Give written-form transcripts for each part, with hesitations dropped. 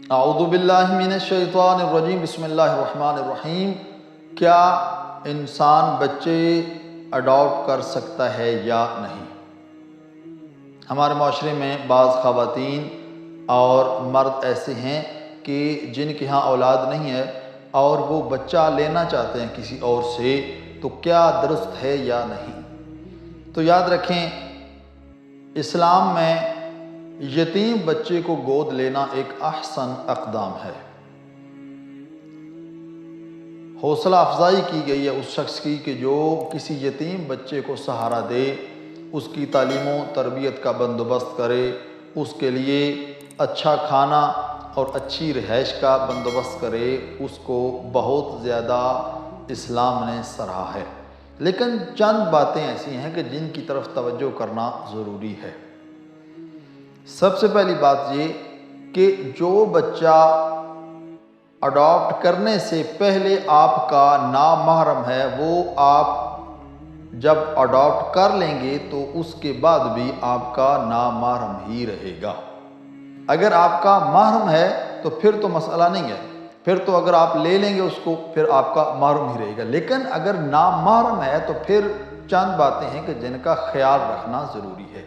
اعوذ باللہ من الشیطان الرجیم، بسم اللہ الرحمن الرحیم۔ کیا انسان بچے اڈاپٹ کر سکتا ہے یا نہیں؟ ہمارے معاشرے میں بعض خواتین اور مرد ایسے ہیں کہ جن کے ہاں اولاد نہیں ہے اور وہ بچہ لینا چاہتے ہیں کسی اور سے، تو کیا درست ہے یا نہیں؟ تو یاد رکھیں، اسلام میں یتیم بچے کو گود لینا ایک احسن اقدام ہے۔ حوصلہ افزائی کی گئی ہے اس شخص کی کہ جو کسی یتیم بچے کو سہارا دے، اس کی تعلیم و تربیت کا بندوبست کرے، اس کے لیے اچھا کھانا اور اچھی رہائش کا بندوبست کرے، اس کو بہت زیادہ اسلام نے سراہا ہے۔ لیکن چند باتیں ایسی ہیں کہ جن کی طرف توجہ کرنا ضروری ہے۔ سب سے پہلی بات یہ کہ جو بچہ اڈاپٹ کرنے سے پہلے آپ کا نامحرم ہے، وہ آپ جب اڈاپٹ کر لیں گے تو اس کے بعد بھی آپ کا نامحرم ہی رہے گا۔ اگر آپ کا محرم ہے تو پھر تو مسئلہ نہیں ہے، پھر تو اگر آپ لے لیں گے اس کو پھر آپ کا محرم ہی رہے گا۔ لیکن اگر نامحرم ہے تو پھر چند باتیں ہیں کہ جن کا خیال رکھنا ضروری ہے۔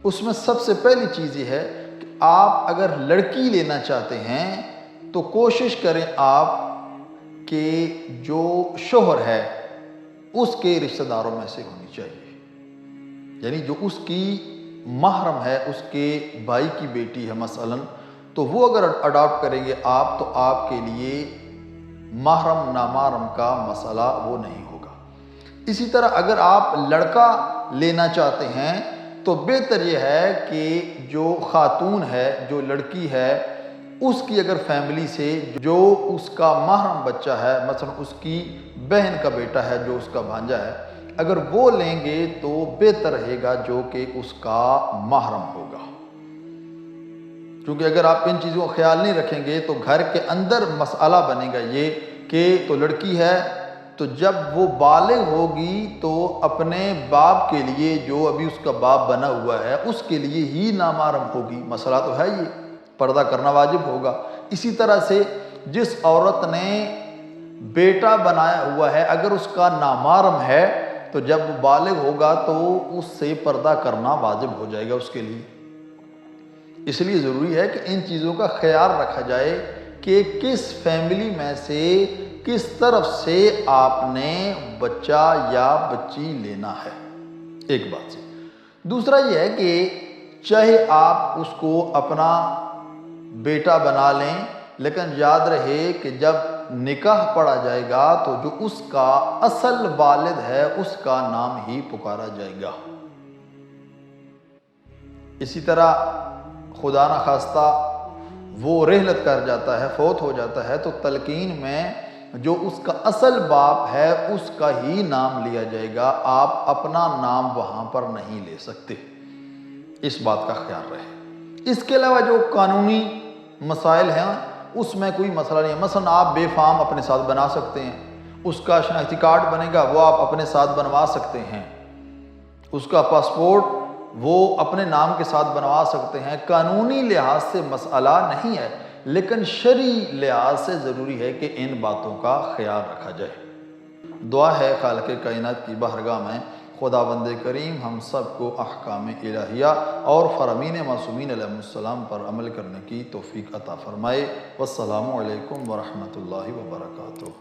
اس میں سب سے پہلی چیز یہ ہے کہ آپ اگر لڑکی لینا چاہتے ہیں تو کوشش کریں آپ کہ جو شوہر ہے اس کے رشتہ داروں میں سے ہونی چاہیے، یعنی جو اس کی محرم ہے، اس کے بھائی کی بیٹی ہے مثلا، تو وہ اگر اڈاپٹ کریں گے آپ تو آپ کے لیے محرم نامحرم کا مسئلہ وہ نہیں ہوگا۔ اسی طرح اگر آپ لڑکا لینا چاہتے ہیں تو بہتر یہ ہے کہ جو خاتون ہے، جو لڑکی ہے، اس کی اگر فیملی سے جو اس کا محرم بچہ ہے، مثلا اس کی بہن کا بیٹا ہے جو اس کا بھانجا ہے، اگر وہ لیں گے تو بہتر رہے گا جو کہ اس کا محرم ہوگا۔ کیونکہ اگر آپ ان چیزوں کا خیال نہیں رکھیں گے تو گھر کے اندر مسئلہ بنے گا یہ کہ تو لڑکی ہے تو جب وہ بالغ ہوگی تو اپنے باپ کے لیے، جو ابھی اس کا باپ بنا ہوا ہے، اس کے لیے ہی نامحرم ہوگی۔ مسئلہ تو ہے یہ، پردہ کرنا واجب ہوگا۔ اسی طرح سے جس عورت نے بیٹا بنایا ہوا ہے اگر اس کا نامحرم ہے تو جب وہ بالغ ہوگا تو اس سے پردہ کرنا واجب ہو جائے گا اس کے لیے۔ اس لیے ضروری ہے کہ ان چیزوں کا خیال رکھا جائے کہ کس فیملی میں سے، کس طرف سے آپ نے بچہ یا بچی لینا ہے، ایک بات سے۔ دوسرا یہ ہے کہ چاہے آپ اس کو اپنا بیٹا بنا لیں، لیکن یاد رہے کہ جب نکاح پڑھا جائے گا تو جو اس کا اصل والد ہے اس کا نام ہی پکارا جائے گا۔ اسی طرح خدا نخواستہ وہ رحلت کر جاتا ہے، فوت ہو جاتا ہے، تو تلقین میں جو اس کا اصل باپ ہے اس کا ہی نام لیا جائے گا، آپ اپنا نام وہاں پر نہیں لے سکتے۔ اس بات کا خیال رہے۔ اس کے علاوہ جو قانونی مسائل ہیں اس میں کوئی مسئلہ نہیں ہے۔ مثلا آپ بے فام اپنے ساتھ بنا سکتے ہیں، اس کا شناختی کارڈ بنے گا وہ آپ اپنے ساتھ بنوا سکتے ہیں، اس کا پاسپورٹ وہ اپنے نام کے ساتھ بنوا سکتے ہیں۔ قانونی لحاظ سے مسئلہ نہیں ہے، لیکن شرعی لحاظ سے ضروری ہے کہ ان باتوں کا خیال رکھا جائے۔ دعا ہے خالق کائنات کی بارگاہ میں خداوند کریم ہم سب کو احکام الہیہ اور فرامین معصومین علیہ السلام پر عمل کرنے کی توفیق عطا فرمائے۔ والسلام علیکم ورحمۃ اللہ وبرکاتہ۔